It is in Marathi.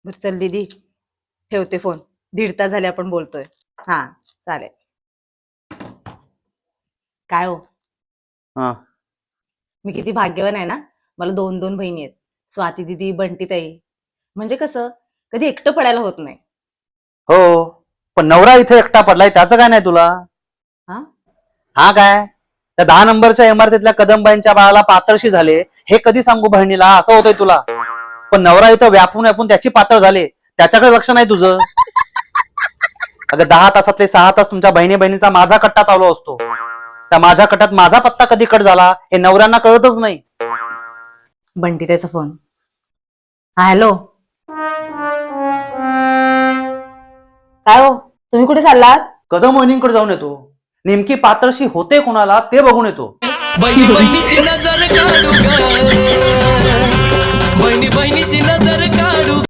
बर चल दीदी, ठेवते फोन. 1.5 तास झाले आपण बोलतोय. हा, चालेल. काय हो, हा. मी किती भाग्यवान आहे ना. मला 2 बहिणी आहेत. स्वाती दिदी, बंटी ताई. म्हणजे कसं कधी एकटं पडायला होत नाही. हो, पण नवरा इथे एकटा पडलाय त्याचं काय नाही तुला? हा, हा काय, त्या 10 नंबरच्या इमारतीतल्या कदमबाईंच्या बाळाला पातळशी झाले हे कधी सांगू बहिणीला, असं होतंय तुला? पण नवरा इथं व्यापून व्यापून त्याची पातळ झाले, त्याच्याकडे लक्ष नाही तुझं. अगं 10 तासातले 6 तास तुमच्या बहिणीचा माझा कट्टा चालू असतो. त्या माझ्या कट्ट्यात माझा पत्ता कधी कट झाला हे नवऱ्यांना कळतच नाही. बंटी ताईचा फोन. हा, हॅलो. काय हो, तुम्ही कुठे चाललात? कदम वहिनींकडे जाऊन येतो. नेमकी पातळशी होते कोणाला ते बघून येतो. बहिणीची नजर काढू ग, बहिणीची नजर